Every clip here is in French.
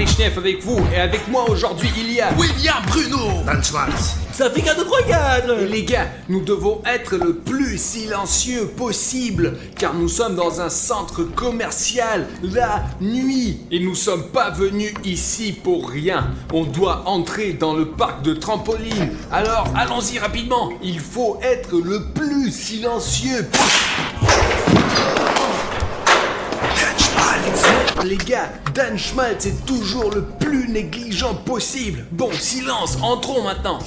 Marechnef avec vous, et avec moi aujourd'hui il y a... William Bruno. Dan Schmaltz. Ça fait qu'un autre cadre. Et les gars, nous devons être le plus silencieux possible, car nous sommes dans un centre commercial la nuit. Et nous sommes pas venus ici pour rien. On doit entrer dans le parc de trampoline. Alors allons-y rapidement. Il faut être le plus silencieux possible. Les gars, Dan Schmaltz est toujours le plus négligent possible. Bon, silence, entrons maintenant.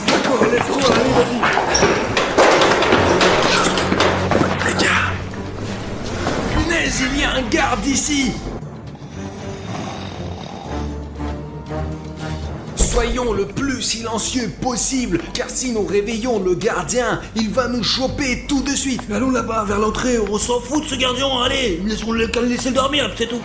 D'accord, laisse-toi, allez, vas-y. Les gars, punaise, il y a un garde ici. Soyons le plus silencieux possible, car si nous réveillons le gardien, il va nous choper tout de suite. Allons là-bas, vers l'entrée, on s'en fout de ce gardien, allez, laissons-le laisser dormir, c'est tout.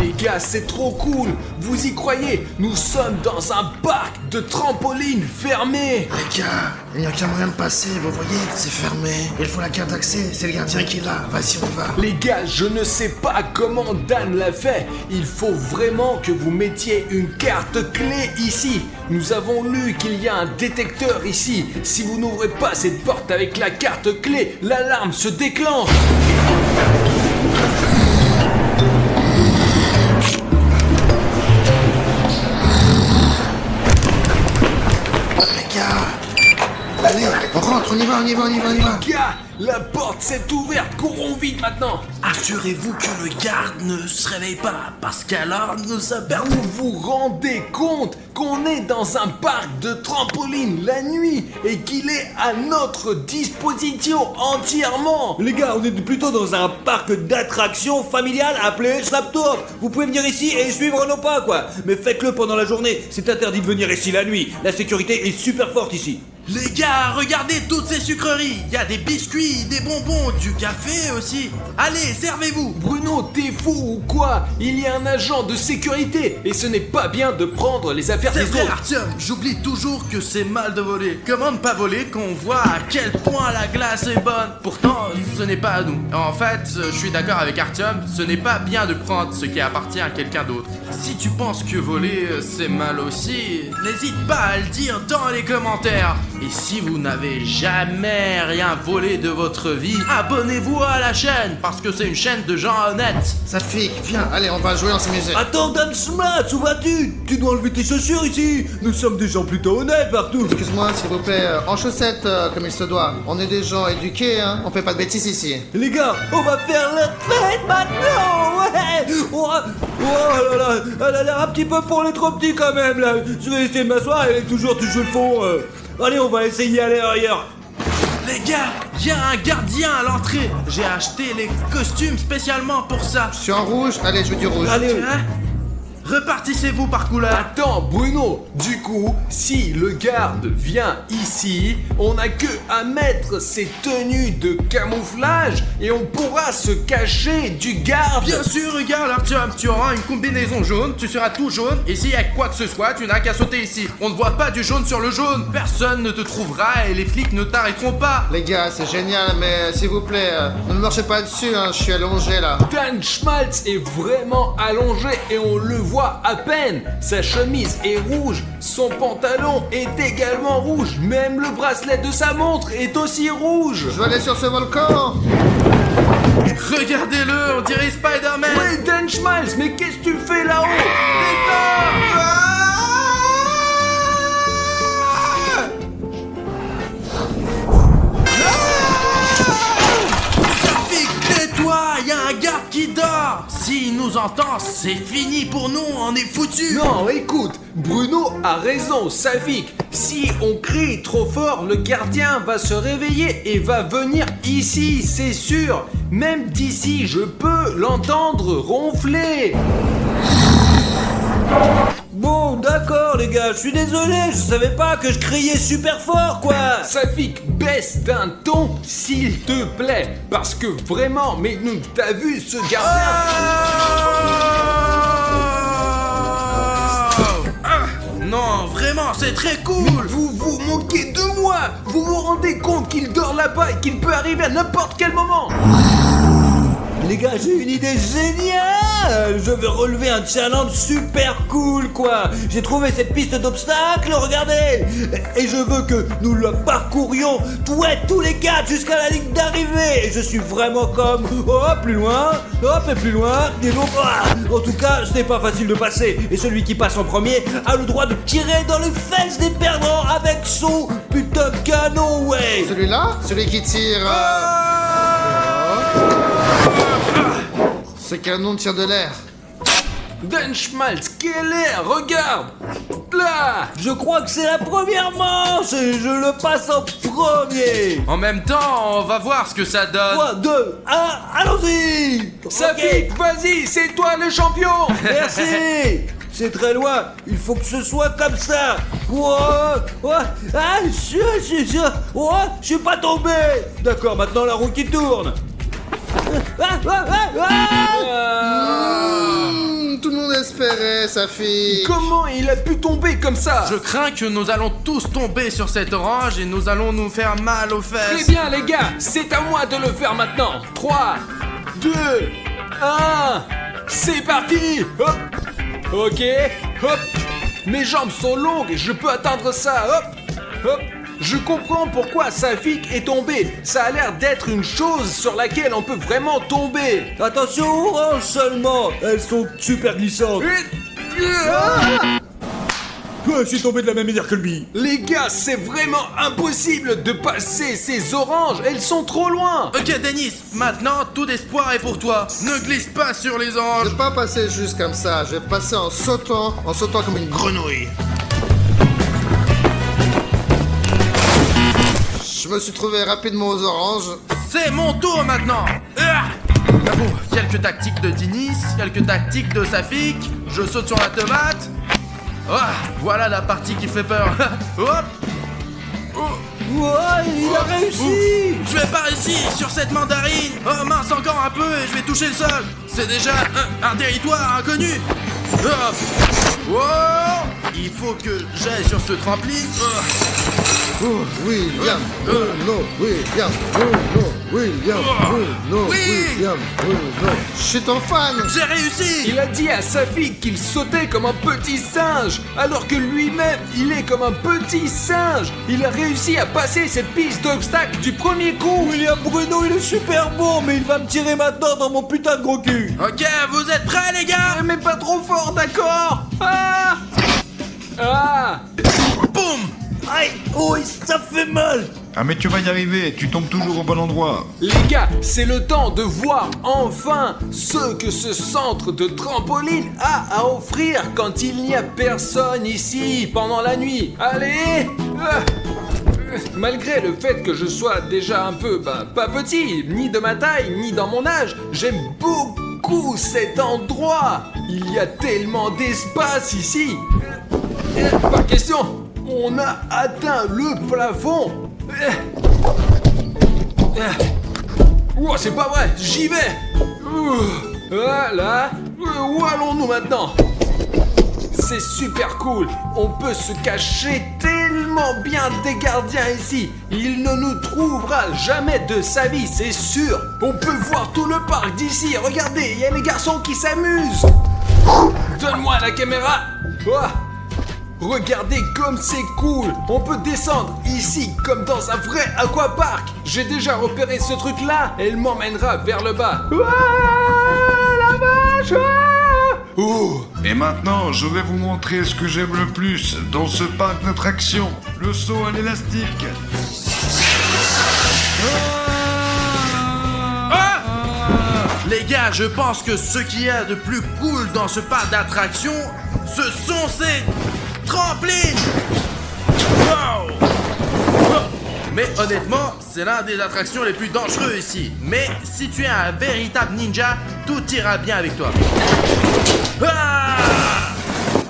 Les gars, c'est trop cool. Vous y croyez? Nous sommes dans un parc de trampoline fermé. Les gars, il n'y a qu'un moyen de passer, vous voyez, c'est fermé. Il faut la carte d'accès, c'est le gardien qui l'a. Vas-y, on y va. Les gars, je ne sais pas comment Dan l'a fait. Il faut vraiment que vous mettiez une carte clé ici. Nous avons lu qu'il y a un détecteur ici. Si vous n'ouvrez pas cette porte avec la carte clé, l'alarme se déclenche. Les gars, allez, on rentre, on y va. Les gars, la porte s'est ouverte. Courons vite maintenant. Assurez-vous que le garde ne se réveille pas, parce qu'alors nous avons... Vous vous rendez compte qu'on est dans un parc de trampoline la nuit et qu'il est à notre disposition entièrement. Les gars, on est plutôt dans un parc d'attractions familiales appelé Slaptour. Vous pouvez venir ici et suivre nos pas, quoi. Mais faites-le pendant la journée, c'est interdit de venir ici la nuit. La sécurité est super forte ici. Les gars, regardez toutes ces sucreries. Il y a des biscuits, des bonbons, du café aussi. Allez, servez-vous. Bruno, t'es fou ou quoi? Il y a un agent de sécurité et ce n'est pas bien de prendre les affaires C'est des vrai, autres. Artyom, j'oublie toujours que c'est mal de voler. Comment ne pas voler quand on voit à quel point la glace est bonne? Pourtant, ce n'est pas à nous. En fait, je suis d'accord avec Artyom, ce n'est pas bien de prendre ce qui appartient à quelqu'un d'autre. Si tu penses que voler, c'est mal aussi, n'hésite pas à le dire dans les commentaires. Et si vous n'avez jamais rien volé de votre vie, abonnez-vous à la chaîne, parce que c'est une chaîne de gens honnêtes. Safik, viens, allez, on va jouer, on s'amuser. Attends, Dan Schmaltz, où vas-tu? Tu dois enlever tes chaussures ici. Nous sommes des gens plutôt honnêtes partout. Excuse-moi, s'il vous plaît, en chaussettes, comme il se doit. On est des gens éduqués, hein, on fait pas de bêtises ici. Les gars, on va faire la fête maintenant, ouais. Oh là là, elle a l'air un petit peu pour les trop petits quand même là. Je vais essayer de m'asseoir, elle est toujours tu joues le fond. Allez, on va essayer à l'ailleurs. Les gars, il y a un gardien à l'entrée. J'ai acheté les costumes spécialement pour ça. Je suis en rouge, allez, je veux du rouge. Allez, Hein? Repartissez-vous par couleur. Attends, Bruno, du coup, si le garde vient ici, on n'a que à mettre ses tenues de camouflage et on pourra se cacher du garde. Bien sûr, regarde Artyom, tu auras une combinaison jaune, tu seras tout jaune, et s'il y a quoi que ce soit, tu n'as qu'à sauter ici. On ne voit pas du jaune sur le jaune, personne ne te trouvera et les flics ne t'arrêteront pas. Les gars, c'est génial, mais s'il vous plaît, ne me marchez pas dessus, hein, je suis allongé là. Dan Schmaltz est vraiment allongé et on le voit à peine. Sa chemise est rouge, son pantalon est également rouge, même le bracelet de sa montre est aussi rouge. Je veux aller sur ce volcan. Regardez-le, on dirait Spider-Man. Ouais, Dan Schmaltz, mais qu'est-ce que tu fais là-haut? Tais-toi, il y a un garde qui dort. S'il nous entend, c'est fini pour nous, on est foutus. Non, écoute, Bruno a raison, Safik. Si on crie trop fort, le gardien va se réveiller et va venir ici, c'est sûr. Même d'ici, je peux l'entendre ronfler. Bon, d'accord les gars, je suis désolé, je savais pas que je criais super fort quoi. Safik, baisse d'un ton, s'il te plaît. Parce que vraiment, mais nous, t'as vu ce gardien? Non, vraiment, c'est très cool. Vous vous moquez de moi. Vous vous rendez compte qu'il dort là-bas et qu'il peut arriver à n'importe quel moment? Les gars, j'ai une idée géniale. Je vais relever un challenge super cool, quoi. J'ai trouvé cette piste d'obstacles, regardez. Et je veux que nous la parcourions tous les quatre jusqu'à la ligne d'arrivée. Et je suis vraiment comme, plus loin, hop, et plus loin. Et donc, en tout cas, ce n'est pas facile de passer. Et celui qui passe en premier a le droit de tirer dans les fesses des perdants avec son putain de canon, ouais. Celui-là? Celui qui tire... Ce canon tire de l'air. Denschmalz, quel air, regarde. Là. Je crois que c'est la première manche et je le passe en premier. En même temps, on va voir ce que ça donne. 3, 2, 1, allons-y. Safik, vas-y, c'est toi le champion. Merci. C'est très loin, il faut que ce soit comme ça. Je suis pas tombé. D'accord, maintenant la roue qui tourne. Tout le monde espérait, sa fille. Comment il a pu tomber comme ça? Je crains que nous allons tous tomber sur cette orange et nous allons nous faire mal aux fesses. Très bien les gars, c'est à moi de le faire maintenant. 3, 2, 1, c'est parti. Hop. Ok, hop. Mes jambes sont longues et je peux atteindre ça. Hop, hop. Je comprends pourquoi Safik est tombé. Ça a l'air d'être une chose sur laquelle on peut vraiment tomber. Attention aux oranges seulement, elles sont super glissantes. Je suis tombé de la même manière que lui. Les gars, c'est vraiment impossible de passer ces oranges. Elles sont trop loin. Ok Denis, maintenant tout espoir est pour toi. Ne glisse pas sur les Je oranges. vais pas passer juste comme ça, je vais passer en sautant comme une grenouille. Je me suis trouvé rapidement aux oranges. C'est mon tour maintenant. Bon, quelques tactiques de Denis, quelques tactiques de Safik. Je saute sur la tomate. Voilà la partie qui fait peur. Hop. Il a réussi. Je vais pas réussir sur cette mandarine. Oh mince, encore un peu et je vais toucher le sol. C'est déjà un territoire inconnu. Hop. Wow. Il faut que j'aille sur ce trampoline. William, Bruno, William, Bruno, William, Bruno, Oui. William, Bruno. Je suis ton fan. J'ai réussi. Il a dit à Safik qu'il sautait comme un petit singe, alors que lui-même, il est comme un petit singe. Il a réussi à passer cette piste d'obstacles du premier coup. William Bruno, il est super bon, mais il va me tirer maintenant dans mon putain de gros cul. Ok, vous êtes prêts les gars? Mais pas trop fort, d'accord? Ah! Boum. Aïe, ça fait mal. Ah mais tu vas y arriver, tu tombes toujours au bon endroit. Les gars, c'est le temps de voir enfin ce que ce centre de trampoline a à offrir quand il n'y a personne ici pendant la nuit. Allez! Malgré le fait que je sois déjà un peu, pas petit, ni de ma taille, ni dans mon âge, j'aime beaucoup cet endroit. Il y a tellement d'espace ici. Pas question, on a atteint le plafond. Oh, c'est pas vrai, j'y vais. Voilà. Où allons-nous maintenant? C'est super cool. On peut se cacher tellement bien des gardiens ici. Il ne nous trouvera jamais de sa vie, c'est sûr. On peut voir tout le parc d'ici. Regardez, il y a les garçons qui s'amusent. Donne-moi la caméra. Regardez comme c'est cool. On peut descendre ici comme dans un vrai aquapark. J'ai déjà repéré ce truc-là. Elle m'emmènera vers le bas. La vache. Et maintenant, je vais vous montrer ce que j'aime le plus dans ce parc d'attractions, le saut à l'élastique. Les gars, je pense que ce qu'il y a de plus cool dans ce parc d'attractions, ce sont ces trampolines. Wow. Mais honnêtement, c'est l'un des attractions les plus dangereux ici. Mais si tu es un véritable ninja, tout ira bien avec toi.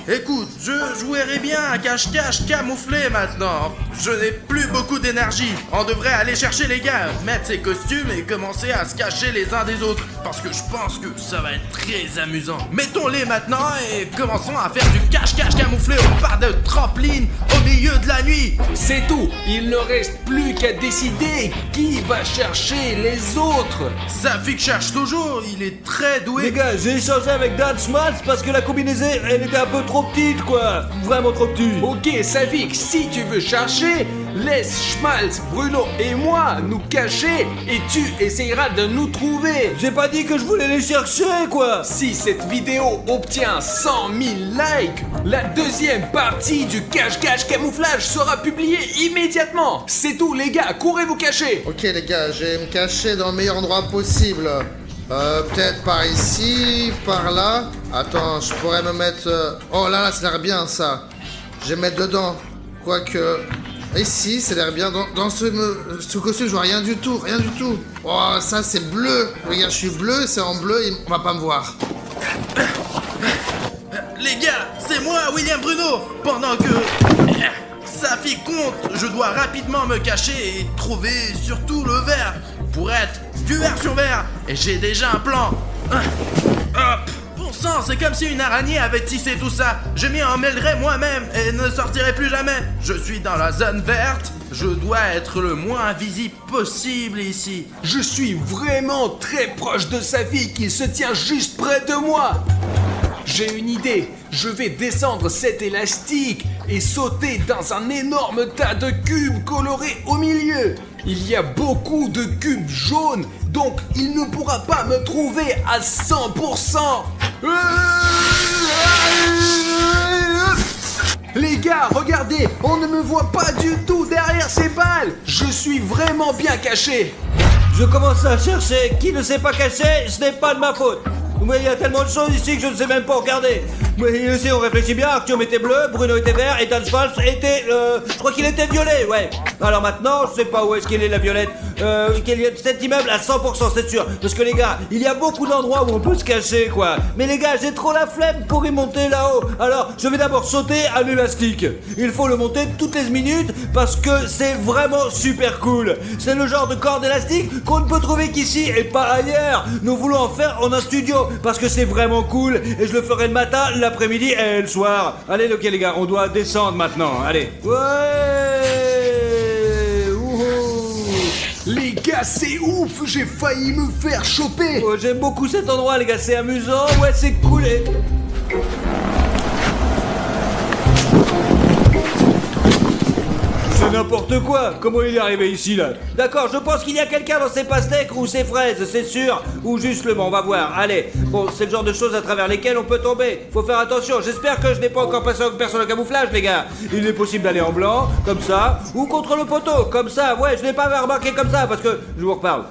Écoute, je jouerais bien à cache-cache camouflé maintenant. Je n'ai plus beaucoup d'énergie. On devrait aller chercher les gars, mettre ses costumes et commencer à se cacher les uns des autres. parce que je pense que ça va être très amusant. Mettons-les maintenant et commençons à faire du cache-cache camouflé au parc de trampoline au milieu de la nuit. C'est tout. Il ne reste plus qu'à décider qui va chercher les autres. Safik cherche toujours, il est très doué. Les gars, j'ai échangé avec Dan Schmaltz parce que la combinaison, elle était un peu trop petite, quoi. Vraiment trop petite. Ok, Savik, si tu veux chercher, laisse Schmaltz, Bruno et moi nous cacher et tu essayeras de nous trouver. J'ai pas dit que je voulais les chercher, quoi. Si cette vidéo obtient 100 000 likes, la deuxième partie du cache-cache camouflage sera publiée immédiatement. C'est tout les gars, courez vous cacher. Ok les gars, je vais me cacher dans le meilleur endroit possible. Peut-être par ici, par là. Attends, je pourrais me mettre... Oh là là, ça a l'air bien ça. Je vais me mettre dedans. Quoique... Ici, ça a l'air bien. Dans ce costume, je vois rien du tout, rien du tout. Oh, ça c'est bleu. Regarde, je suis bleu, c'est en bleu et on va pas me voir. Les gars, c'est moi, William Bruno. Pendant que Safik compte, je dois rapidement me cacher et trouver surtout le verre pour être du verre sur verre. Et j'ai déjà un plan. Hop. Bon sang, c'est comme si une araignée avait tissé tout ça. Je m'y emmêlerai moi-même et ne sortirai plus jamais. Je suis dans la zone verte. Je dois être le moins visible possible ici. Je suis vraiment très proche de Savik, il se tient juste près de moi. J'ai une idée, je vais descendre cet élastique et sauter dans un énorme tas de cubes colorés au milieu. Il y a beaucoup de cubes jaunes, donc il ne pourra pas me trouver à 100%. Les gars, regardez, on ne me voit pas du tout derrière ces balles. Je suis vraiment bien caché. Je commence à chercher. Qui ne s'est pas caché, ce n'est pas de ma faute. Mais il y a tellement de choses ici que je ne sais même pas regarder. Mais ici on réfléchit bien, Arthur était bleu, Bruno était vert et Dan Schmaltz était... je crois qu'il était violet, ouais. Alors maintenant, je sais pas où est-ce qu'il est la violette. Cet immeuble à 100%, c'est sûr. Parce que les gars, il y a beaucoup d'endroits où on peut se cacher, quoi. Mais les gars, j'ai trop la flemme pour y monter là-haut. Alors, je vais d'abord sauter à l'élastique. Il faut le monter toutes les minutes parce que c'est vraiment super cool. C'est le genre de corde élastique qu'on ne peut trouver qu'ici et pas ailleurs. Nous voulons en faire en un studio parce que c'est vraiment cool et je le ferai le matin, l'après-midi et le soir. Allez, ok les gars, on doit descendre maintenant. Allez. Ouais. Les gars, c'est ouf, j'ai failli me faire choper. Oh, j'aime beaucoup cet endroit, les gars, c'est amusant. Ouais, c'est cool. C'est n'importe quoi. Comment il est arrivé ici, là? D'accord, je pense qu'il y a quelqu'un dans ces pastèques ou ces fraises, c'est sûr. Ou juste le on va voir. Allez, bon, c'est le genre de choses à travers lesquelles on peut tomber. Faut faire attention. J'espère que je n'ai pas encore passé en personne au camouflage, les gars. Il est possible d'aller en blanc, comme ça, ou contre le poteau, comme ça. Ouais, je l'ai pas remarqué comme ça, parce que je vous reparle.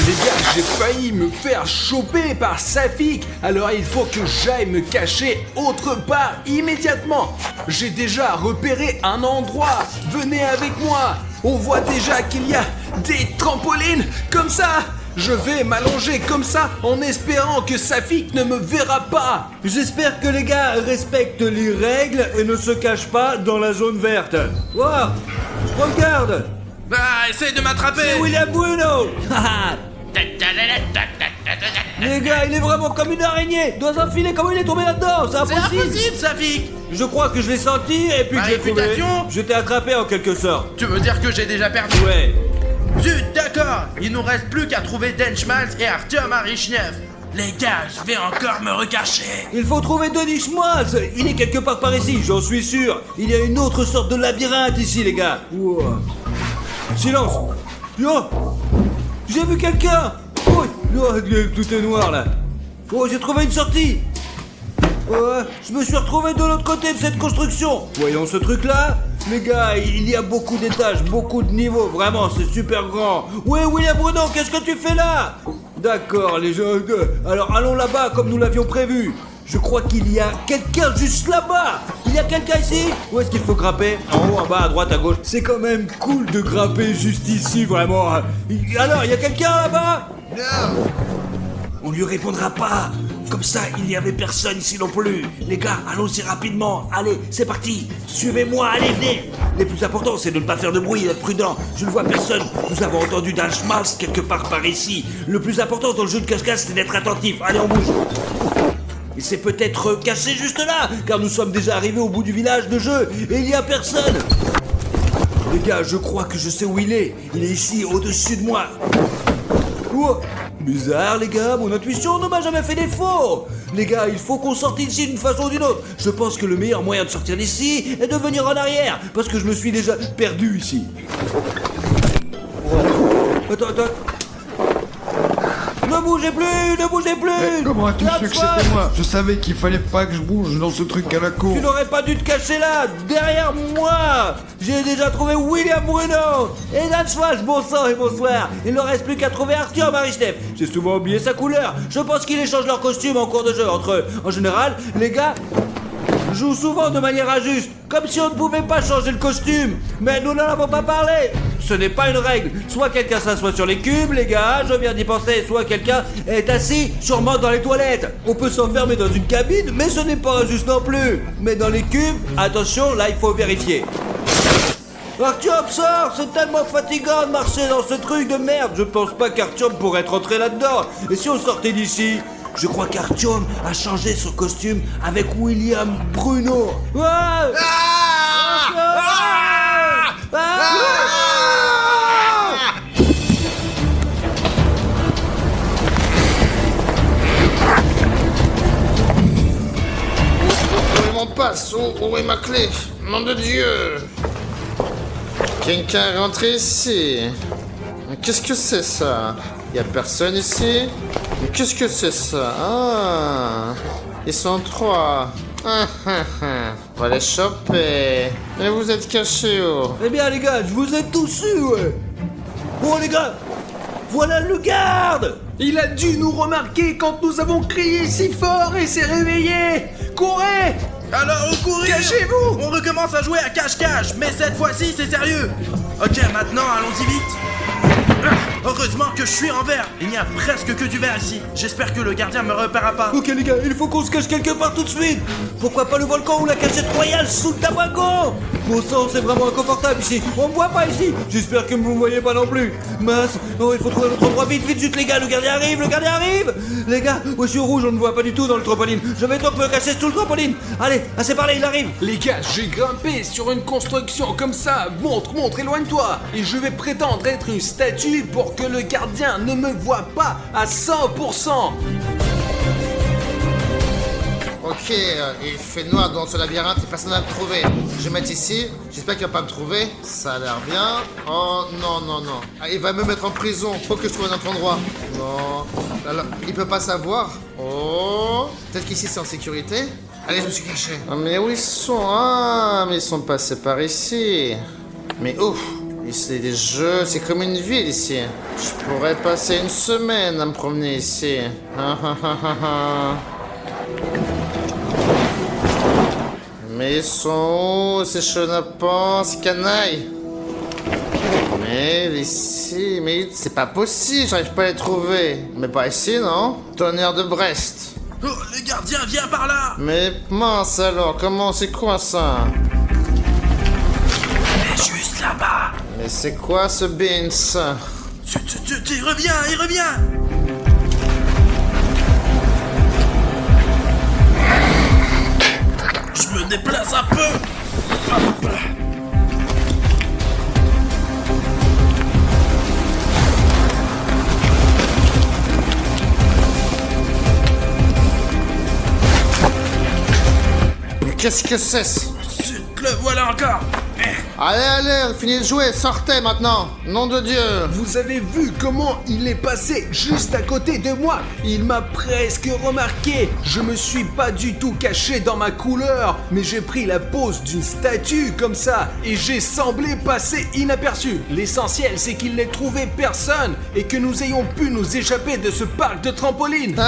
Les gars, j'ai failli me faire choper par Safik, alors il faut que j'aille me cacher autre part immédiatement. J'ai déjà repéré un endroit, venez avec moi. On voit déjà qu'il y a des trampolines comme ça. Je vais m'allonger comme ça en espérant que Safik ne me verra pas. J'espère que les gars respectent les règles et ne se cachent pas dans la zone verte. Wow, regarde. Ah, essaye de m'attraper. C'est William Bruno. Les gars, il est vraiment comme une araignée dans un filet. Comment il est tombé là-dedans? C'est impossible, Safik. Je crois que je l'ai senti et puis que j'ai trouvé. Je t'ai attrapé en quelque sorte. Tu veux dire que j'ai déjà perdu? Ouais. Zut, d'accord. Il nous reste plus qu'à trouver Dan Schmaltz et Artyom Arichnev. Les gars, je vais encore me recacher. Il faut trouver Denis Schmaltz. Il est quelque part par ici, j'en suis sûr. Il y a une autre sorte de labyrinthe ici, les gars. Wow. Silence. Yo, j'ai vu quelqu'un. Oh, tout est noir là. Oh, j'ai trouvé une sortie. Je me suis retrouvé de l'autre côté de cette construction. Voyons ce truc là. Les gars, il y a beaucoup d'étages, beaucoup de niveaux. Vraiment, c'est super grand. Ouais, William Bruno, qu'est-ce que tu fais là? D'accord, les gens. Alors allons là-bas comme nous l'avions prévu. Je crois qu'il y a quelqu'un juste là-bas. Il y a quelqu'un ici? Où est-ce qu'il faut grimper? En haut, en bas, à droite, à gauche. C'est quand même cool de grimper juste ici, vraiment. Alors, il y a quelqu'un là-bas? Non. On lui répondra pas. Comme ça, il n'y avait personne ici non plus. Les gars, allons-y rapidement. Allez, c'est parti. Suivez-moi, allez, venez. Le plus important, c'est de ne pas faire de bruit et d'être prudent. Je ne vois personne. Nous avons entendu d'un schmaltz quelque part par ici. Le plus important dans le jeu de cache-cache, c'est d'être attentif. Allez, on bouge. Il s'est peut-être caché juste là, car nous sommes déjà arrivés au bout du village de jeu et il n'y a personne. Les gars, je crois que je sais où il est. Il est ici, au-dessus de moi. Oh, bizarre, les gars, mon intuition ne m'a jamais fait défaut. Les gars, il faut qu'on sorte d'ici d'une façon ou d'une autre. Je pense que le meilleur moyen de sortir d'ici est de venir en arrière, parce que je me suis déjà perdu ici. Attends. Ne bougez plus, ne bougez plus. Mais comment as-tu su que c'était moi? Je savais qu'il fallait pas que je bouge dans ce truc à la cour. Tu n'aurais pas dû te cacher là, derrière moi. J'ai déjà trouvé William Bruno et Dan Schwartz, bon sang et bonsoir. Il ne reste plus qu'à trouver Arthur Marichnev. J'ai souvent oublié sa couleur. Je pense qu'ils échangent leurs costumes en cours de jeu entre eux. En général, les gars jouent souvent de manière injuste, comme si on ne pouvait pas changer le costume. Mais nous n'en avons pas parlé. Ce n'est pas une règle. Soit quelqu'un s'assoit sur les cubes, les gars, je viens d'y penser. Soit quelqu'un est assis, sûrement dans les toilettes. On peut s'enfermer dans une cabine, mais ce n'est pas injuste non plus. Mais dans les cubes, attention, là il faut vérifier. Artyom, sors, c'est tellement fatigant de marcher dans ce truc de merde. Je pense pas qu'Artyom pourrait être rentré là-dedans. Et si on sortait d'ici? Je crois qu'Artyom a changé son costume avec William Bruno. Ouais. Où est mon passe? Où est ma clé? Nom de Dieu! Quelqu'un est rentré ici. Mais qu'est-ce que c'est ça? Y a personne ici? Mais qu'est-ce que c'est ça? Ah! Ils sont trois. On va les choper. Mais vous êtes cachés où? Eh bien les gars, je vous ai tous eu, ouais. Bon les gars, voilà le garde. Il a dû nous remarquer quand nous avons crié si fort et s'est réveillé. Courez! Alors, au courir! Cachez-vous! On recommence à jouer à cache-cache, mais cette fois-ci, c'est sérieux! Ok, maintenant, allons-y vite! Heureusement que je suis en verre! Il n'y a presque que du verre ici. J'espère que le gardien me repérera pas. Ok les gars, il faut qu'on se cache quelque part tout de suite. Pourquoi pas le volcan ou la cachette royale sous le tabaco? Bon sang, c'est vraiment inconfortable ici. On me voit pas ici. J'espère que vous me voyez pas non plus. Mince, oh, il faut trouver notre endroit vite, les gars, le gardien arrive. Les gars, moi je suis rouge, on ne voit pas du tout dans le trampoline. Je vais donc me cacher sous le trampoline. Allez, assez parlé, il arrive. Les gars, j'ai grimpé sur une construction comme ça. Montre, éloigne-toi. Et je vais prétendre être une statue pour que le gardien ne me voit pas à 100%. Ok, il fait noir dans ce labyrinthe et personne va me trouver. Je vais mettre ici, j'espère qu'il va pas me trouver. Ça a l'air bien. Oh non. Ah, il va me mettre en prison, faut que je trouve un autre endroit. Non. Alors, il peut pas savoir. Oh. Peut-être qu'ici c'est en sécurité. Allez, je me suis caché. Ah, mais où ils sont? Ah, mais ils sont passés par ici. Mais ouf. C'est des jeux, c'est comme une ville ici. Je pourrais passer une semaine à me promener ici. Mais ils sont où ces chenapans, ces canailles? Mais ici, mais c'est pas possible, j'arrive pas à les trouver. Mais pas ici, non? Tonnerre de Brest. Oh, le gardien vient par là! Mais mince alors, comment, c'est quoi ça? Juste là-bas! Mais c'est quoi ce beans? Il revient! Je me déplace un peu! Hop. Mais qu'est-ce que c'est? Le voilà encore! Allez, finis de jouer, sortez maintenant! Nom de Dieu! Vous avez vu comment il est passé juste à côté de moi? Il m'a presque remarqué. Je me suis pas du tout caché dans ma couleur, mais j'ai pris la pose d'une statue comme ça et j'ai semblé passer inaperçu. L'essentiel, c'est qu'il n'ait trouvé personne et que nous ayons pu nous échapper de ce parc de trampoline.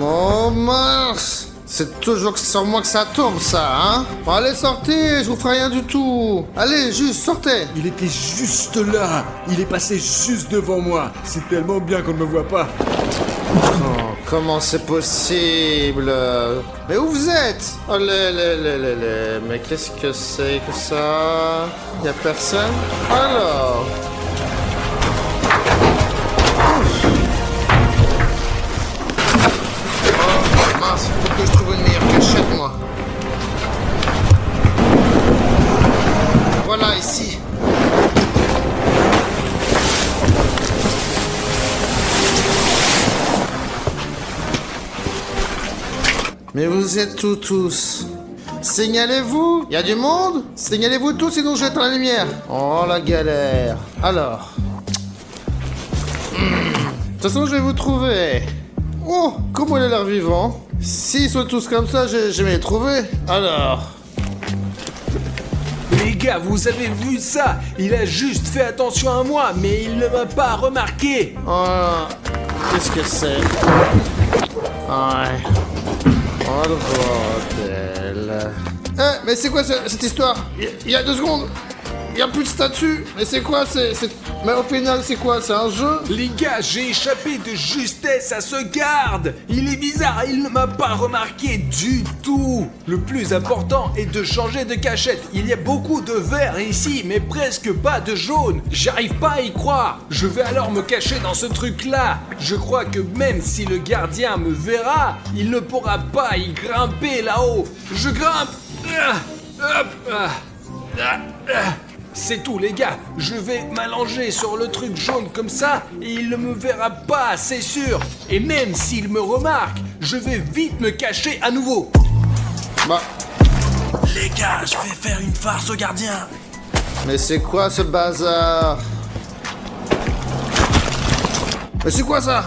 Oh mince! C'est toujours sur moi que ça tombe, ça, hein? Bon, allez, sortez, je vous ferai rien du tout. Allez, juste, sortez. Il était juste là. Il est passé juste devant moi. C'est tellement bien qu'on ne me voit pas. Oh, comment c'est possible? Mais où vous êtes? Oh, mais qu'est-ce que c'est que ça? Y a personne? Alors... Oh, mince, faut que je trouve une meilleure cachette, moi. Voilà, ici. Mais vous êtes où tous? Signalez-vous? Y a du monde? Signalez-vous tous, sinon je vais éteindre la lumière. Oh la galère. Alors. De toute façon, je vais vous trouver. Oh, comment il a l'air vivant. S'ils sont tous comme ça, je vais les trouver. Alors. Les gars, vous avez vu ça? Il a juste fait attention à moi, mais il ne m'a pas remarqué. Oh, qu'est-ce que c'est? Ouais. Oh le bordel. Mais c'est quoi cette histoire? Il y a 2 secondes. Il y a plus de statue. Mais c'est quoi? Mais au final, c'est quoi? C'est un jeu? Les gars, j'ai échappé de justesse à ce garde. Il est bizarre, il ne m'a pas remarqué du tout. Le plus important est de changer de cachette. Il y a beaucoup de vert ici, mais presque pas de jaune. J'arrive pas à y croire. Je vais alors me cacher dans ce truc-là. Je crois que même si le gardien me verra, il ne pourra pas y grimper là-haut. Je grimpe. C'est tout les gars, je vais m'allonger sur le truc jaune comme ça et il ne me verra pas, c'est sûr. Et même s'il me remarque, je vais vite me cacher à nouveau. Bah, Les gars, je vais faire une farce au gardien. mais c'est quoi ce bazar? Mais c'est quoi ça?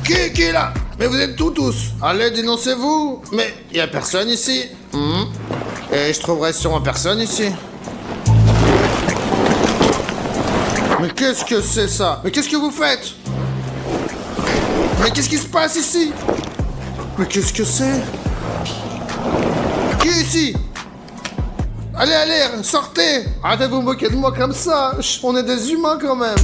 Qui est là? Mais vous êtes tous? Allez, dénoncez-vous. Mais y a personne ici. Et je trouverai sûrement personne ici. Mais qu'est-ce que c'est ça? Mais qu'est-ce que vous faites? Mais qu'est-ce qui se passe ici? Mais qu'est-ce que c'est? Qui est ici? Allez, sortez! Arrêtez de vous moquer de moi comme ça! On est des humains quand même!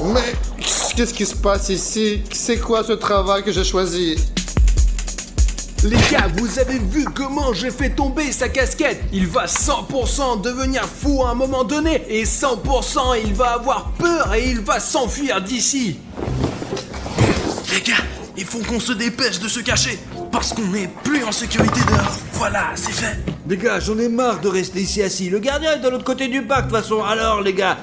Mais qu'est-ce qui se passe ici? C'est quoi ce travail que j'ai choisi? Les gars, vous avez vu comment j'ai fait tomber sa casquette? Il va 100% devenir fou à un moment donné et 100% il va avoir peur et il va s'enfuir d'ici. Les gars, il faut qu'on se dépêche de se cacher. Parce qu'on n'est plus en sécurité dehors. Voilà, c'est fait. Les gars, j'en ai marre de rester ici assis. Le gardien est de l'autre côté du parc de toute façon. Alors les gars,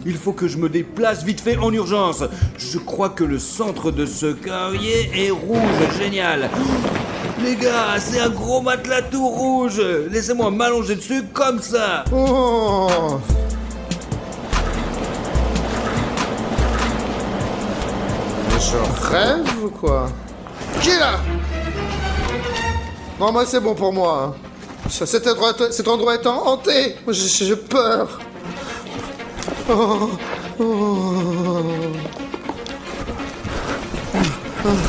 il faut que je me déplace vite fait en urgence. Je crois que le centre de ce carrier est rouge. Génial. Les gars, c'est un gros matelas tout rouge. Laissez-moi m'allonger dessus comme ça. Oh! Mais je rêve ou quoi? Qui est là? Non, moi c'est bon pour moi. Cet endroit est hanté. J'ai peur. Oh.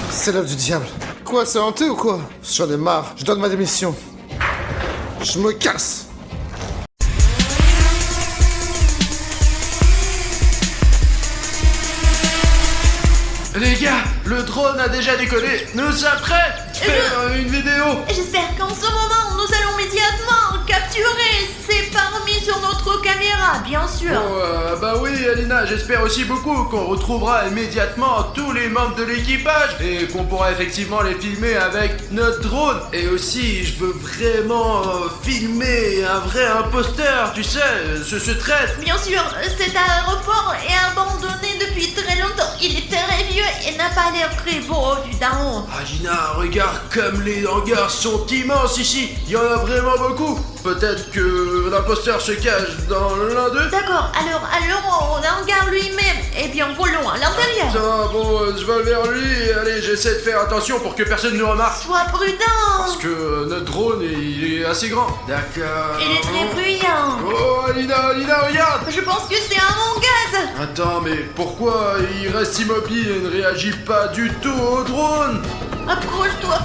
C'est l'œuvre du diable. Quoi, c'est hanté ou quoi? J'en ai marre. Je donne ma démission. Je me casse. Les gars, le drone a déjà décollé. Nous sommes prêts. Faire une vidéo. J'espère qu'en ce moment, nous allons immédiatement capturer ces parmi sur notre caméra, bien sûr. Bah oui, Alina, j'espère aussi beaucoup qu'on retrouvera immédiatement tous les membres de l'équipage et qu'on pourra effectivement les filmer avec notre drone. Et aussi, je veux vraiment filmer un vrai imposteur, tu sais, ce traître. Bien sûr, cet aéroport est abandonné depuis très longtemps. Il est très vieux et n'a pas l'air très beau au vu d'en haut. Alina, regarde comme les hangars sont immenses ici. Il y en a vraiment beaucoup. Peut-être que l'imposteur se cache dans l'un d'eux. D'accord, alors allons au hangar lui-même. Eh bien, volons à l'intérieur. Tiens, bon, je vais vers lui. Allez, j'essaie de faire attention pour que personne ne nous remarque. Sois prudent. Parce que notre drone, il est assez grand. D'accord. Il est très bruyant. Oh, Alina, regarde. Je pense que c'est un mongaz. Attends, mais pourquoi il reste immobile et ne réagit pas du tout au drone? Approche-toi.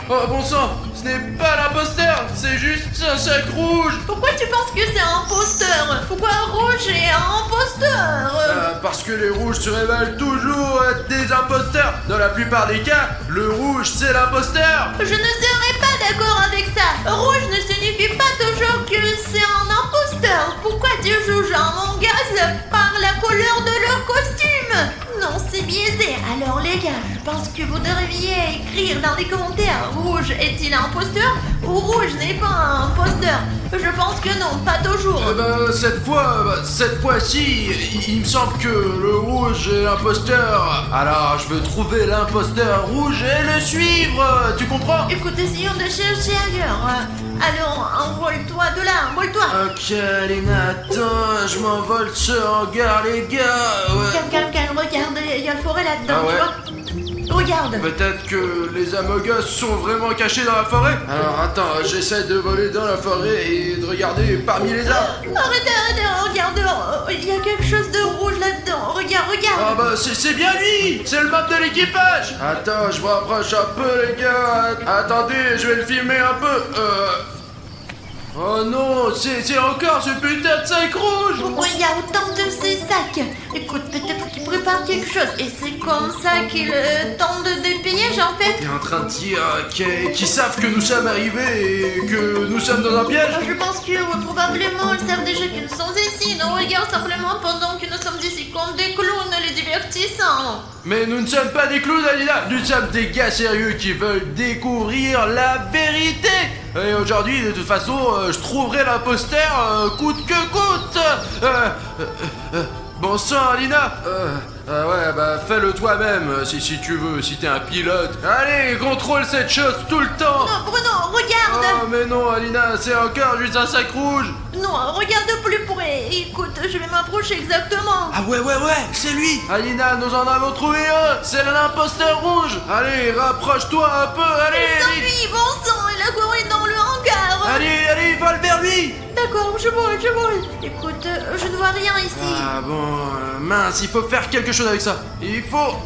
Oh, Oh bon sang, ce n'est pas l'imposteur, c'est juste un sac rouge. Pourquoi tu penses que c'est un imposteur? Pourquoi Rouge est un imposteur? Parce que les rouges se révèlent toujours être des imposteurs. Dans la plupart des cas, le rouge c'est l'imposteur. Je ne serais pas d'accord avec ça. Rouge ne signifie pas toujours que c'est un imposteur. Pourquoi tu juges un manga par la couleur de leur costume? Non, c'est biaisé. Alors les gars, je pense que vous devriez écrire dans les commentaires: Rouge est-il un imposteur ou Rouge n'est pas un imposteur? Je pense que non, pas toujours. Cette fois-ci, il me semble que le rouge est l'imposteur. Alors je veux trouver l'imposteur rouge et le suivre. Tu comprends? Écoute, essayons de chercher ailleurs. Allons, envole-toi de là, envole-toi. Ok, Alina, attends, je m'envole ce hangar, les gars. Ouais. Calme, regarde, il y a le forêt là-dedans, Ah ouais? tu vois? Regarde. Peut-être que les Among Us sont vraiment cachés dans la forêt. Alors attends, j'essaie de voler dans la forêt et de regarder parmi les arbres. Arrête, regarde, il y a quelque chose de rouge là-dedans. Regarde. Ah bah c'est bien lui. C'est le membre de l'équipage. Attends, je me rapproche un peu, les gars. Attendez, je vais le filmer un peu. Oh non, c'est encore ce putain de sac rouge. Pourquoi il y a autant de ces sacs? Écoute, peut-être qu'ils préparent quelque chose et c'est comme ça qu'ils tentent des pièges en fait. T'es en train de dire qu'ils savent que nous sommes arrivés et que nous sommes dans un piège? Je pense que probablement ils savent déjà que nous sommes ici. Nous regardent simplement pendant que nous sommes ici comme des clowns les divertissant. Mais nous ne sommes pas des clowns, Alina. Nous sommes des gars sérieux qui veulent découvrir la vérité. Et aujourd'hui, de toute façon, je trouverai l'imposteur coûte que coûte. Bon sang, Alina. Ouais, bah fais-le toi-même si tu veux, si t'es un pilote. Allez, contrôle cette chose tout le temps. Non, Bruno, regarde. Oh, mais non, Alina, c'est encore juste un sac rouge. Non, regarde plus près. Écoute, je vais m'approcher exactement. Ah ouais, c'est lui. Alina, nous en avons trouvé un. C'est l'imposteur rouge. Allez, rapproche-toi un peu, allez. S'enfuit, bon sang, il a couru dans le hangar. Allez, vole vers lui. D'accord, je vole. Écoute, je ne vois rien ici. Ah bon, mince, il faut faire quelque chose avec ça. Il faut...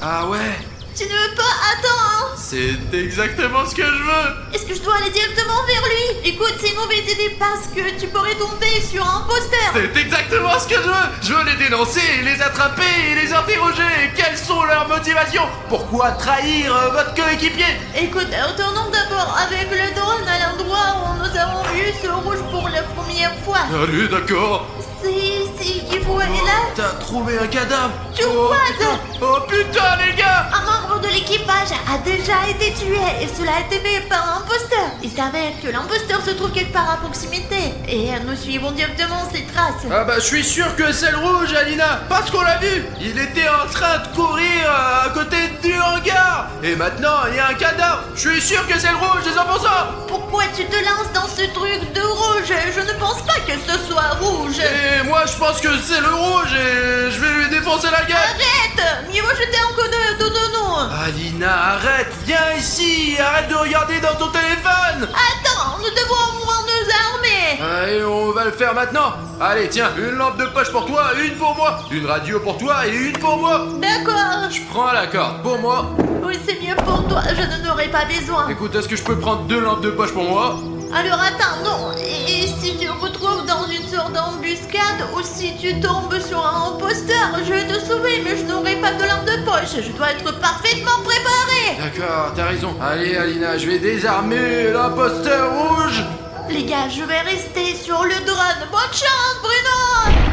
Ah ouais. Tu ne veux pas? Attends. C'est exactement ce que je veux. Est-ce que je dois aller directement vers lui? Écoute, c'est une mauvaise idée parce que tu pourrais tomber sur un imposteur. C'est exactement ce que je veux. Je veux les dénoncer, les attraper et les interroger. Quelles sont leurs motivations? Pourquoi trahir votre coéquipier? Écoute, retournons d'abord avec le drone à l'endroit où nous avons vu ce rouge pour la première fois. Allez, d'accord. C'est ici qu'il faut aller là. T'as trouvé un cadavre? Tu vois ça? Oh putain, les gars. Un membre de l'équipage a déjà été tué et cela a été fait par un imposteur. Il s'avère que l'imposteur se trouve quelque part à proximité et nous suivons directement ses traces. Ah bah je suis sûr que c'est le rouge, Alina, parce qu'on l'a vu. Il était en train de courir à côté du hangar. Et maintenant il y a un cadavre. Je suis sûr que c'est le rouge, 200%. Pourquoi tu te lances dans ce truc de rouge? Je ne pense pas que ce soit rouge. Et moi je pense que c'est le rouge et je vais lui défoncer la gueule. Arrête! Mieux vaut jeter un coup de nous. Alina, arrête, viens ici, arrête de regarder dans ton téléphone. Attends, nous devons au moins nous armer. Allez, on va le faire maintenant. Allez, tiens, une lampe de poche pour toi, une pour moi. Une radio pour toi et une pour moi. D'accord. Je prends la corde pour moi. Oui, c'est mieux pour toi, je n'en aurai pas besoin. Écoute, est-ce que je peux prendre 2 lampes de poche pour moi? Alors attends, non. Et si tu te retrouves dans une sorte d'embuscade ou si tu tombes sur un imposteur, je vais te sauver, mais je n'aurai pas de lampe de poche. Je dois être parfaitement préparé. D'accord, t'as raison. Allez, Alina, je vais désarmer l'imposteur rouge. Les gars, je vais rester sur le drone. Bonne chance, Bruno.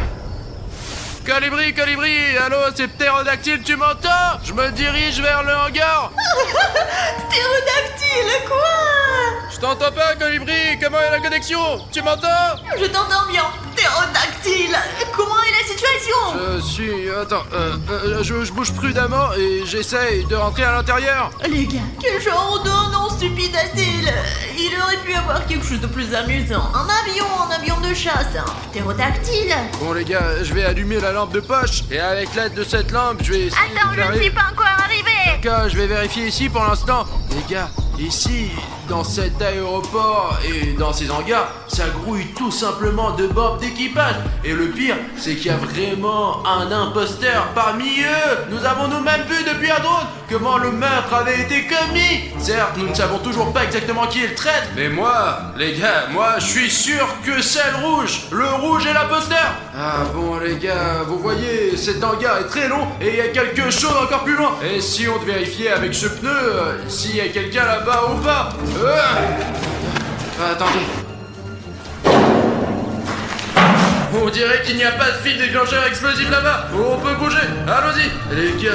Colibri, allô, c'est Ptérodactyle, tu m'entends? Je me dirige vers le hangar. Ptérodactyle, quoi? Je t'entends pas, Colibri, comment est la connexion? Tu m'entends? Je t'entends bien. Ptérodactyle, comment est la situation? Attends, je bouge prudemment et j'essaye de rentrer à l'intérieur. Les gars, quel genre de nom stupide a-t-il? Il aurait pu avoir quelque chose de plus amusant. Un avion de chasse, un ptérodactyle. Bon les gars, je vais allumer la lampe de poche et avec l'aide de cette lampe, je vais essayer Attends, de je ne suis pas encore arrivé. D'accord, je vais vérifier ici pour l'instant. Les gars, ici, dans cet aéroport et dans ces hangars, ça grouille tout simplement de bombes d'équipage. Et le pire, c'est qu'il y a vraiment un imposteur parmi eux. Nous avons nous-mêmes vu depuis un drone comment le meurtre avait été commis. Certes, nous ne savons toujours pas exactement qui est le traître, mais moi, les gars, moi, je suis sûr que c'est le rouge. Le rouge est l'imposteur. Ah bon, les gars, vous voyez, cet hangar est très long et il y a quelque chose encore plus loin. Et si on devait vérifier avec ce pneu, s'il y a quelqu'un là-bas ou pas. Attendez. On dirait qu'il n'y a pas de fil déclencheur explosif là-bas. On peut bouger. Allons-y. Les gars,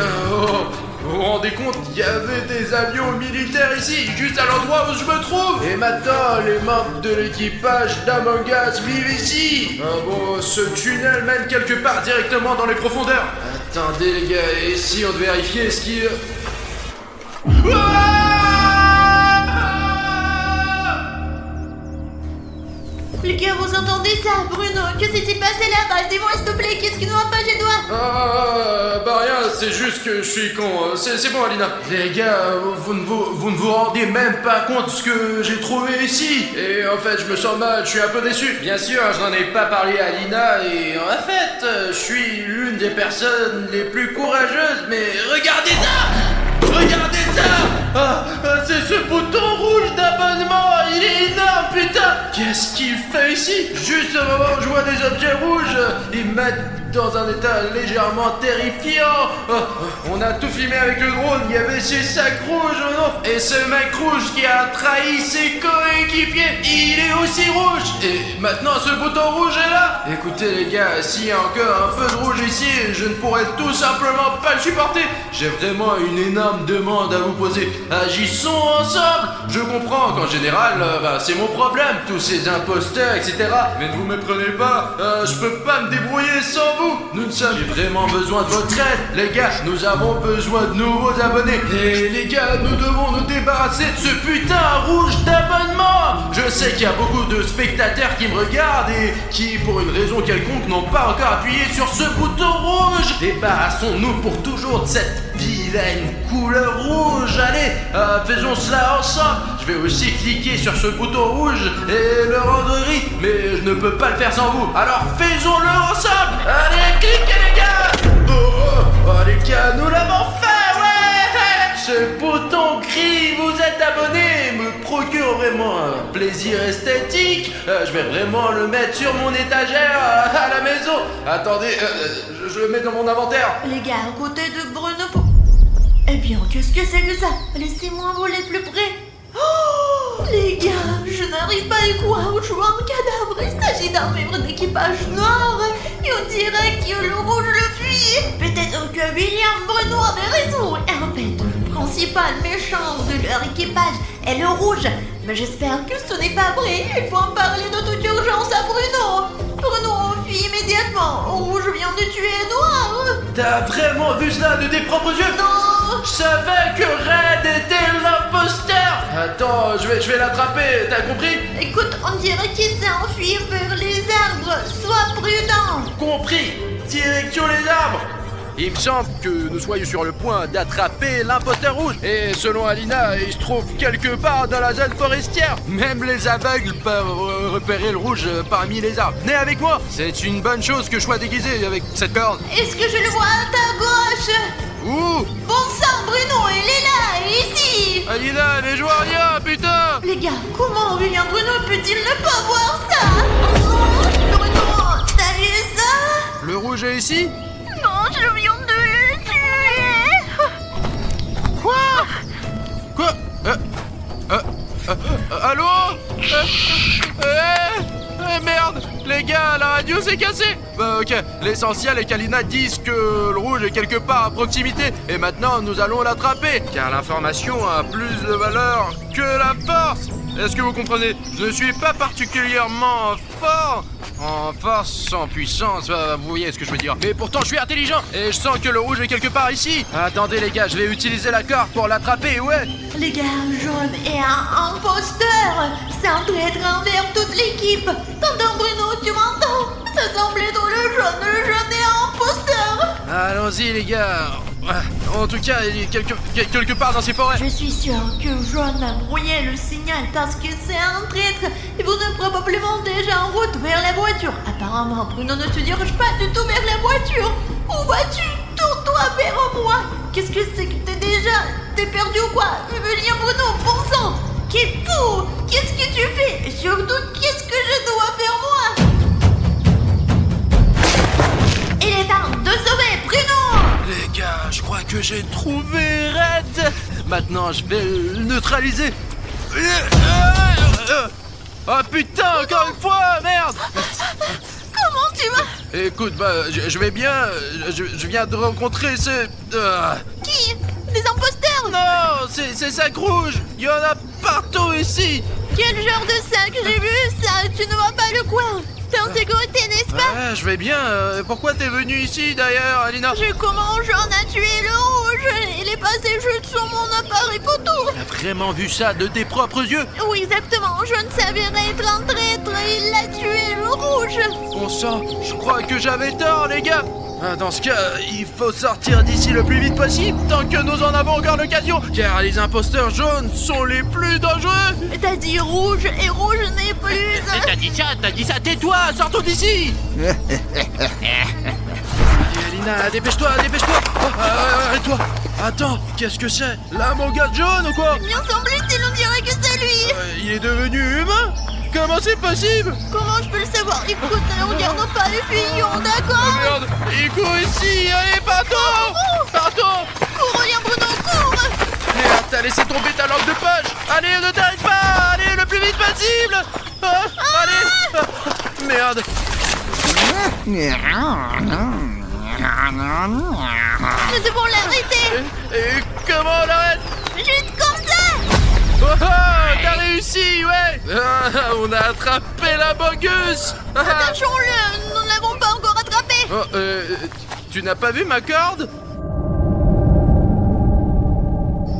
vous vous rendez compte, il y avait des avions militaires ici, juste à l'endroit où je me trouve. Et maintenant, les membres de l'équipage d'Among Us vivent ici. Ah bon, ce tunnel mène quelque part directement dans les profondeurs. Attendez les gars, et si on devait vérifier ce qui... Les gars, vous entendez ça, Bruno? Que s'est-il passé là-bas? Dis-moi s'il te plaît, qu'est-ce qui ne va pas chez toi? Bah rien, c'est juste que je suis con. C'est bon, Alina. Les gars, vous ne vous rendez même pas compte de ce que j'ai trouvé ici. Et en fait, je me sens mal, je suis un peu déçu. Bien sûr, je n'en ai pas parlé à Alina et en fait, je suis l'une des personnes les plus courageuses, mais regardez ça! Regardez ça! C'est ce bouton rouge d'abonnement! Il est énorme, putain! Qu'est-ce qu'il fait ici? Juste au moment où je vois des objets rouges, ils me mettent dans un état légèrement terrifiant. On a tout filmé avec le drone, il y avait ces sacs rouges, non? Et ce mec rouge qui a trahi ses coéquipiers, il est aussi rouge! Et maintenant ce bouton rouge est là! Écoutez les gars, s'il y a encore un peu de rouge ici, je ne pourrais tout simplement pas le supporter. J'ai vraiment une énorme demande à vous poser. Agissons ensemble! Je comprends qu'en général, c'est mon problème, tous ces imposteurs, etc. Mais ne vous méprenez pas, je peux pas me débrouiller sans vous. J'ai vraiment besoin de votre aide. Les gars, nous avons besoin de nouveaux abonnés. Et les gars, nous devons nous débarrasser de ce putain rouge d'abonnement. Je sais qu'il y a beaucoup de spectateurs qui me regardent et qui, pour une raison quelconque, n'ont pas encore appuyé sur ce bouton rouge. Débarrassons-nous pour toujours de cette vilaine couleur rouge. Allez, faisons cela ensemble. Je vais aussi cliquer sur ce bouton rouge et le rendre gris, mais je ne peux pas le faire sans vous. Alors faisons-le ensemble. Allez, cliquez les gars. Oh les gars, nous l'avons fait, ouais. Ce bouton gris, vous êtes abonné, me procure vraiment un plaisir esthétique. Je vais vraiment le mettre sur mon étagère à la maison. Attendez, je le mets dans mon inventaire. Les gars, à côté de Bruno... Eh bien, qu'est-ce que c'est que ça? Laissez-moi voler plus près. Oh, les gars, je n'arrive pas à y croire. Je vois un cadavre. Il s'agit d'un membre d'équipage noir. Et on dirait que le rouge le fuit. Peut-être que William Bruno avait raison. Et en fait, le principal méchant de leur équipage est le rouge. Mais j'espère que ce n'est pas vrai. Il faut en parler de toute urgence à Bruno. Bruno, fuit immédiatement. Rouge vient de tuer Noir. T'as vraiment vu cela de tes propres yeux? Non. Je savais que Red était l'imposteur. Attends, je vais l'attraper, t'as compris? Écoute, on dirait qu'il s'est enfui vers les arbres. Sois prudent. Compris. Direction les arbres. Il me semble que nous soyons sur le point d'attraper l'imposteur rouge. Et selon Alina, il se trouve quelque part dans la zone forestière. Même les aveugles peuvent repérer le rouge parmi les arbres. Venez avec moi. C'est une bonne chose que je sois déguisé avec cette corne. Est-ce que je le vois à ta gauche? Ouh! Bon sang, Bruno, il est là, ici. Alina, les joueurs, rien, putain! Les gars, comment William Bruno peut-il ne pas voir ça? Oh, Bruno, t'as vu ça? Le rouge est ici? Non, je viens de le tuer. Quoi? Allô? Merde! Les gars, la radio s'est cassée! Bah ok, l'essentiel est qu'Alina dise que le rouge est quelque part à proximité. Et maintenant, nous allons l'attraper. Car l'information a plus de valeur que la force! Est-ce que vous comprenez? Je ne suis pas particulièrement fort en force, en puissance, vous voyez ce que je veux dire. Mais pourtant, je suis intelligent et je sens que le rouge est quelque part ici. Attendez les gars, je vais utiliser la corde pour l'attraper, ouais. Les gars, jaune est un imposteur. C'est un traître envers toute l'équipe. T'entends, Bruno, tu m'entends? Ça semble être le jaune est imposteur. Allons-y les gars. En tout cas, il est quelque part dans ces forêts. Je suis sûr que Jaune a brouillé le signal parce que c'est un traître. Et vous êtes probablement déjà en route vers la voiture. Apparemment, Bruno ne se dirige pas du tout vers la voiture. Où vas-tu? Tourne-toi vers moi. Qu'est-ce que c'est que t'es déjà Alina, t'es perdu ou quoi? Julien Bruno, bon sang! Qu'est fou! Qu'est-ce que tu fais? Et surtout, qu'est-ce que je dois faire moi? Il est temps de sauver Bruno! Les gars, je crois que j'ai trouvé Red. Maintenant, je vais le neutraliser. Oh putain, encore une fois, merde! Comment tu vas? Écoute, je vais bien. Je viens de rencontrer ce... Qui? Des imposteurs? Non, c'est sac rouge. Il y en a partout ici. Quel genre de sac? J'ai vu ça, tu ne vois pas le coin. T'es en sécurité, n'est-ce pas? Ouais, je vais bien. Pourquoi t'es venu ici d'ailleurs, Alina? Comment j'en ai tué le rouge? Il est passé juste sur mon appareil photo. T'as vraiment vu ça de tes propres yeux? Oui, exactement. Je ne savais être un traître. Il a tué le rouge. Bon sang, je crois que j'avais tort, les gars. Dans ce cas, il faut sortir d'ici le plus vite possible, tant que nous en avons encore l'occasion, car les imposteurs jaunes sont les plus dangereux. T'as dit rouge et rouge n'est plus. T'as dit ça, tais-toi, sortons d'ici. Allez, Alina, dépêche-toi. Et toi, attends, qu'est-ce que c'est? Là, mon gars jaune ou quoi? Bien semble-t-il, on dirait que c'est lui. Il est devenu humain? Comment c'est possible? Comment je peux le savoir? Écoute, ne regardons pas les fillons, d'accord? Merde, il court ici, allez, partons. Cours, Julien Bruno, cours. Merde, t'as laissé tomber ta lampe de poche. Allez, ne t'arrête pas, allez, le plus vite possible. Allez. Merde. Nous devons l'arrêter. Et comment on l'arrête? Juste comme ça. Oh, t'as réussi, ouais. On a attrapé la bogus. Attachons-le, nous ne l'avons pas encore attrapé. Oh, tu n'as pas vu ma corde?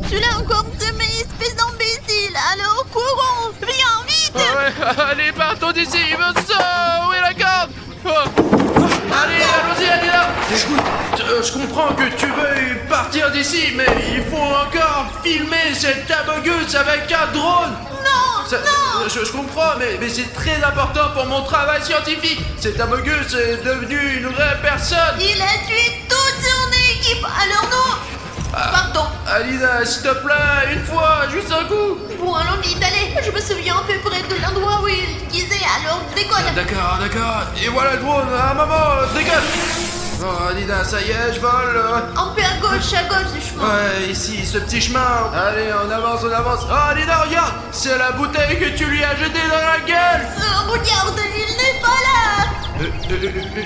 Tu l'as encore semé, espèce d'imbécile. Alors courons, viens vite. Ouais, allez, partons d'ici, où est la corde? Allez, allons-y, allez là. Écoute, je comprends que tu veuilles partir d'ici, mais il faut encore filmer cette abogus avec un drone. Non. Je comprends, mais c'est très important pour mon travail scientifique. Cet abogus est devenu une vraie personne. Il a tué toute son équipe. Alors non. Pardon. Alina, s'il te plaît, une fois, juste un coup. Bon, allons vite, allez. Je me souviens à peu près de l'endroit où il disait, alors décolle. D'accord. Et voilà le drone, à un moment, décolle. Oh, Alina, ça y est, je vole. Un peu à gauche du chemin. Ouais, ici, ce petit chemin. Allez, on avance. Oh, Alina, regarde, c'est la bouteille que tu lui as jetée dans la gueule. Regarde, il n'est pas là.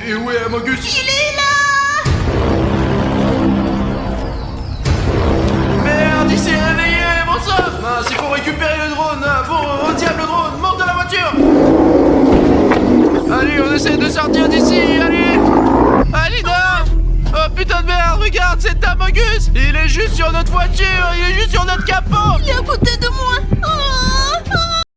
Et où est Amogus? Il est là. Merde, il s'est réveillé, mon sang. Mince, il faut récupérer le drone. Bon, au diable le drone, monte dans la voiture. Allez, on essaie de sortir d'ici, allez. Alina. Oh putain de merde, regarde, c'est Amogus. Il est juste sur notre voiture, il est juste sur notre capot.